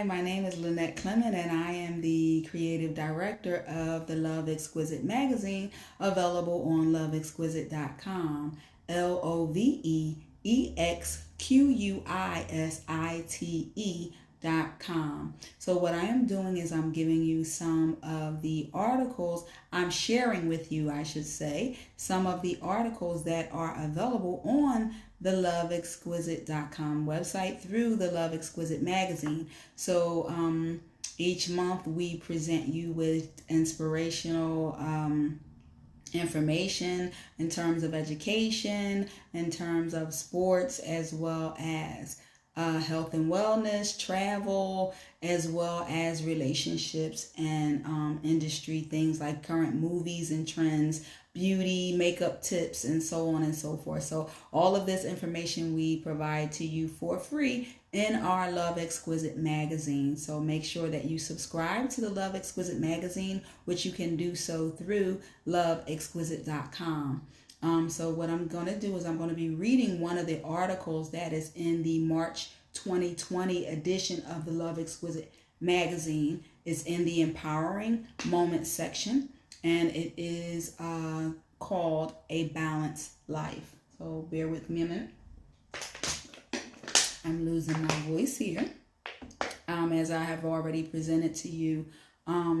Hi, my name is Lynette Clement, and I am the creative director of the Love Exquisite Magazine, available on loveexquisite.com. LOVEXQUISITE.com. So what I am doing is I'm giving you some of the articles, I'm sharing with you, I should say, some of the articles that are available on the loveexquisite.com website through the Love Exquisite Magazine. So each month we present you with inspirational information in terms of education, in terms of sports, as well as health and wellness, travel, as well as relationships and industry things like current movies and trends, beauty, makeup tips, and so on and so forth. So all of this information we provide to you for free in our Love Exquisite magazine. So make sure that you subscribe to the Love Exquisite magazine, which you can do so through loveexquisite.com. So what I'm going to do is I'm going to be reading one of the articles that is in the March 2020 edition of the Love Exquisite magazine. It's in the Empowering Moments section, and it is called A Balanced Life. So bear with me a minute. I'm losing my voice here. As I have already presented to you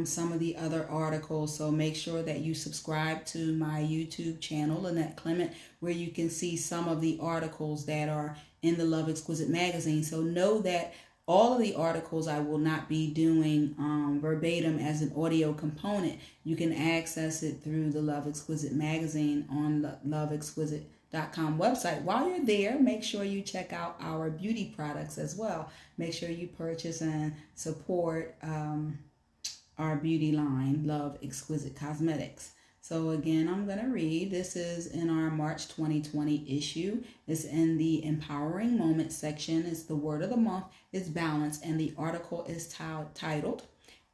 some of the other articles. So make sure that you subscribe to my YouTube channel, Lynette Clement, where you can see some of the articles that are in the Love Exquisite magazine. So know that all of the articles I will not be doing verbatim as an audio component. You can access it through the Love Exquisite magazine on the loveexquisite.com website. While you're there, make sure you check out our beauty products as well. Make sure you purchase and support our beauty line, Love Exquisite Cosmetics. So again, I'm going to read. This is in our March 2020 issue. It's in the Empowering Moments section. It's the word of the month. It's balance, and the article is titled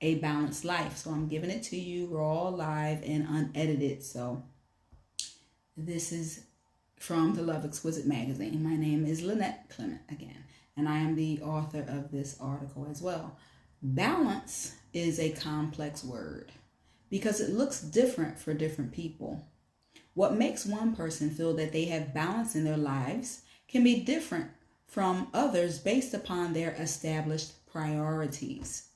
A Balanced Life. So I'm giving it to you raw, live, and unedited. So this is from the Love Exquisite magazine. My name is Lynette Clement again, and I am the author of this article as well. Balance is a complex word because it looks different for different people. What makes one person feel that they have balance in their lives can be different from others based upon their established priorities.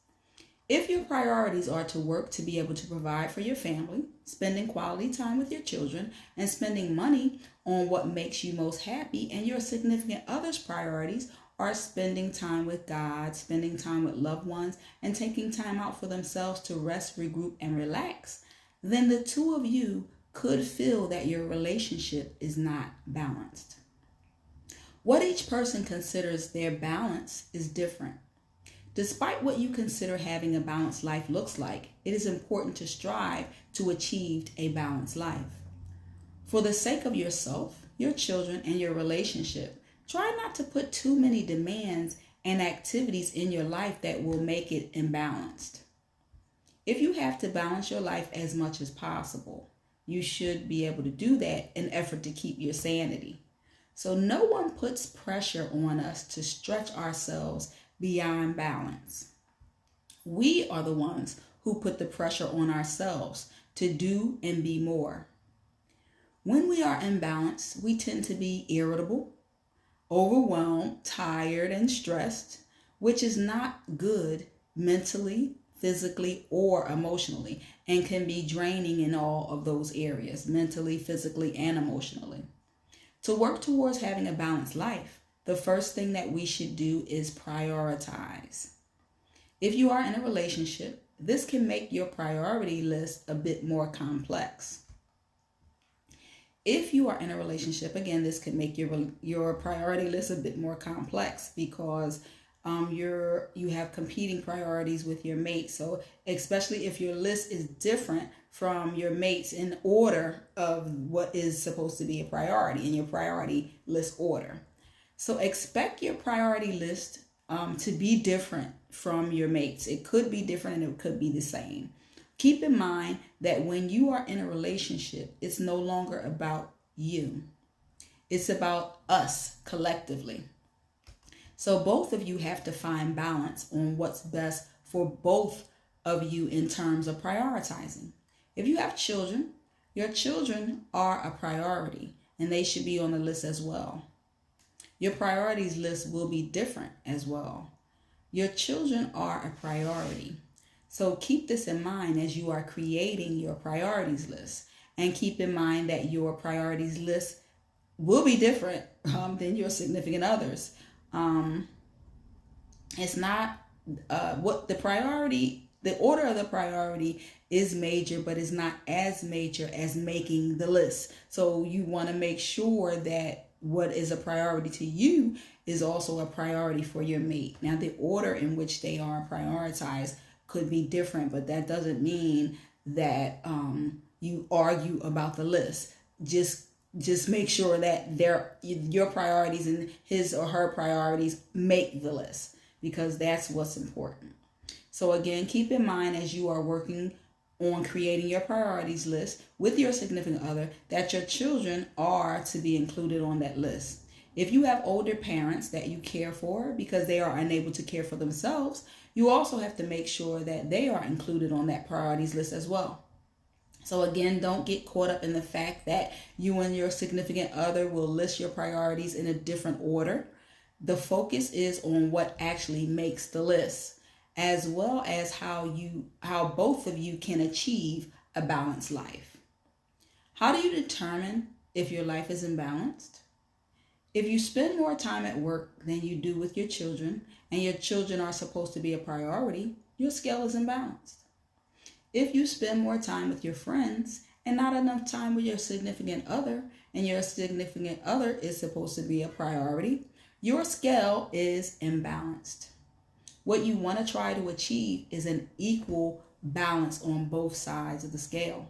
If your priorities are to work to be able to provide for your family, spending quality time with your children, and spending money on what makes you most happy, and your significant other's priorities are spending time with God, spending time with loved ones, and taking time out for themselves to rest, regroup, and relax, then the two of you could feel that your relationship is not balanced. What each person considers their balance is different. Despite what you consider having a balanced life looks like, it is important to strive to achieve a balanced life. For the sake of yourself, your children, and your relationship, try not to put too many demands and activities in your life that will make it imbalanced. If you have to balance your life as much as possible, you should be able to do that in an effort to keep your sanity. So no one puts pressure on us to stretch ourselves beyond balance. We are the ones who put the pressure on ourselves to do and be more. When we are imbalanced, we tend to be irritable, overwhelmed, tired, and stressed, which is not good mentally, physically, or emotionally, and can be draining in all of those areas, mentally, physically, and emotionally. To work towards having a balanced life, the first thing that we should do is prioritize. If you are in a relationship, this can make your priority list a bit more complex. If you are in a relationship, again, this could make your priority list a bit more complex because you have competing priorities with your mate. So especially if your list is different from your mate's in order of what is supposed to be a priority in your priority list order. So expect your priority list to be different from your mates. It could be different and it could be the same. Keep in mind that when you are in a relationship, it's no longer about you. It's about us collectively. So both of you have to find balance on what's best for both of you in terms of prioritizing. If you have children, your children are a priority and they should be on the list as well. Your priorities list will be different as well. Your children are a priority. So keep this in mind as you are creating your priorities list. And keep in mind that your priorities list will be different than your significant others. It's not what the priority, the order of the priority is major, but it's not as major as making the list. So you want to make sure that what is a priority to you is also a priority for your mate. Now, the order in which they are prioritized could be different, but that doesn't mean that you argue about the list. Just make sure that your priorities and his or her priorities make the list, because that's what's important. So again, keep in mind as you are working on creating your priorities list with your significant other that your children are to be included on that list. If you have older parents that you care for because they are unable to care for themselves, you also have to make sure that they are included on that priorities list as well. So again, don't get caught up in the fact that you and your significant other will list your priorities in a different order. The focus is on what actually makes the list, as well as how both of you can achieve a balanced life. How do you determine if your life is imbalanced? If you spend more time at work than you do with your children, and your children are supposed to be a priority, your scale is imbalanced. If you spend more time with your friends and not enough time with your significant other, and your significant other is supposed to be a priority, your scale is imbalanced. What you want to try to achieve is an equal balance on both sides of the scale,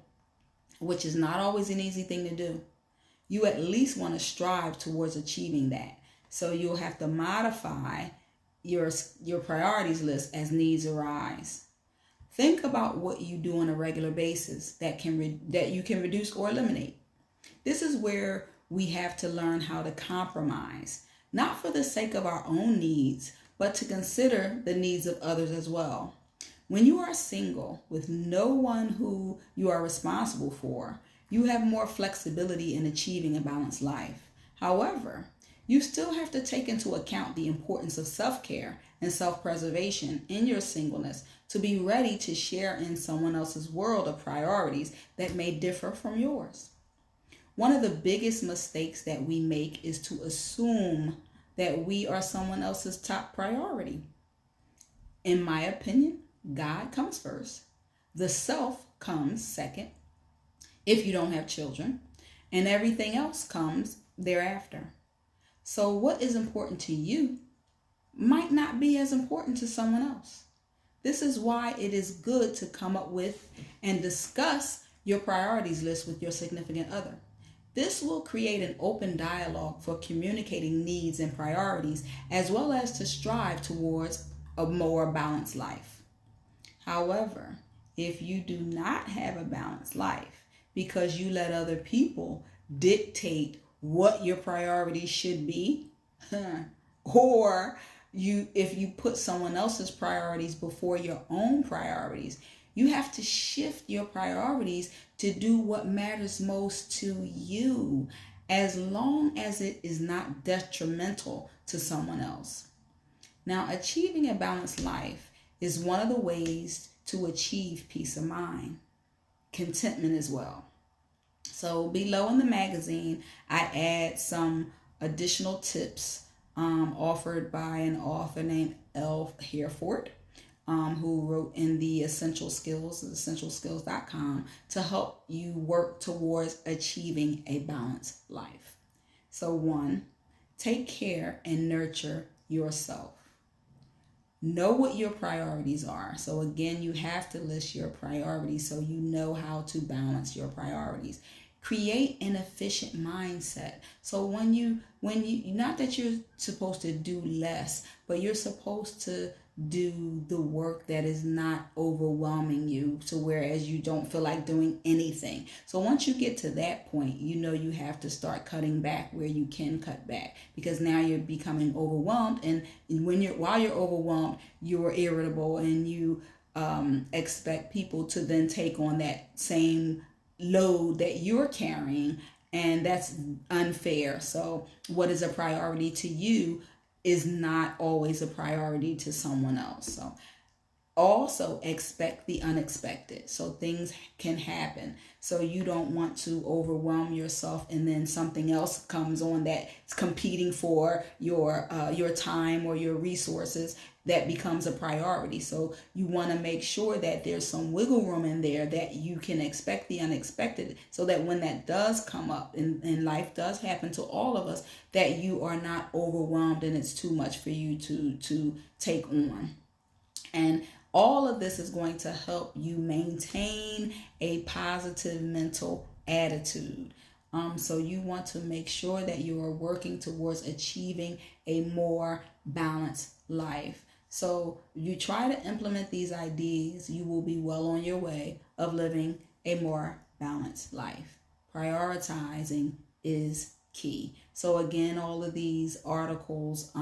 which is not always an easy thing to do. You at least want to strive towards achieving that. So you'll have to modify your priorities list as needs arise. Think about what you do on a regular basis that you can reduce or eliminate. This is where we have to learn how to compromise, not for the sake of our own needs, but to consider the needs of others as well. When you are single with no one who you are responsible for, you have more flexibility in achieving a balanced life. However, you still have to take into account the importance of self-care and self-preservation in your singleness to be ready to share in someone else's world of priorities that may differ from yours. One of the biggest mistakes that we make is to assume that we are someone else's top priority. In my opinion, God comes first. The self comes second, if you don't have children, and everything else comes thereafter. So what is important to you might not be as important to someone else. This is why it is good to come up with and discuss your priorities list with your significant other. This will create an open dialogue for communicating needs and priorities, as well as to strive towards a more balanced life. However, if you do not have a balanced life because you let other people dictate what your priorities should be, or if you put someone else's priorities before your own priorities, you have to shift your priorities to do what matters most to you, as long as it is not detrimental to someone else. Now, achieving a balanced life is one of the ways to achieve peace of mind, contentment as well. So below in the magazine, I add some additional tips offered by an author named Elle Hereford, who wrote in the Essential Skills, essentialskills.com, to help you work towards achieving a balanced life. So 1, take care and nurture yourself. Know what your priorities are. So again, you have to list your priorities so you know how to balance your priorities. Create an efficient mindset. So when you not that you're supposed to do less, but you're supposed to do the work that is not overwhelming you to whereas you don't feel like doing anything. So once you get to that point, you know you have to start cutting back where you can cut back, because now you're becoming overwhelmed, and while you're overwhelmed, you're irritable, and you expect people to then take on that same load that you're carrying, and that's unfair. So what is a priority to you is not always a priority to someone else. So also expect the unexpected. So things can happen. So you don't want to overwhelm yourself and then something else comes on that's competing for your time or your resources that becomes a priority. So you want to make sure that there's some wiggle room in there, that you can expect the unexpected, so that when that does come up, and life does happen to all of us, that you are not overwhelmed and it's too much for you to take on. And all of this is going to help you maintain a positive mental attitude. So you want to make sure that you are working towards achieving a more balanced life. So you try to implement these ideas, you will be well on your way of living a more balanced life. Prioritizing is key. So again, all of these articles,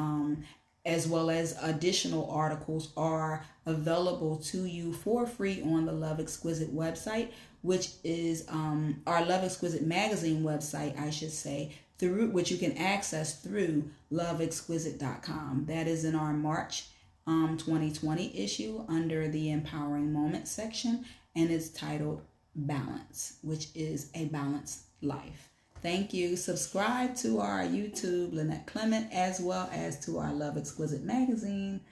as well as additional articles, are available to you for free on the Love Exquisite website, which is our Love Exquisite Magazine website, I should say, through which you can access through loveexquisite.com. That is in our March 2020 issue under the Empowering Moments section, and it's titled Balance, which is a balanced life. Thank you. Subscribe to our YouTube, Lynette Clement, as well as to our Love Exquisite Magazine.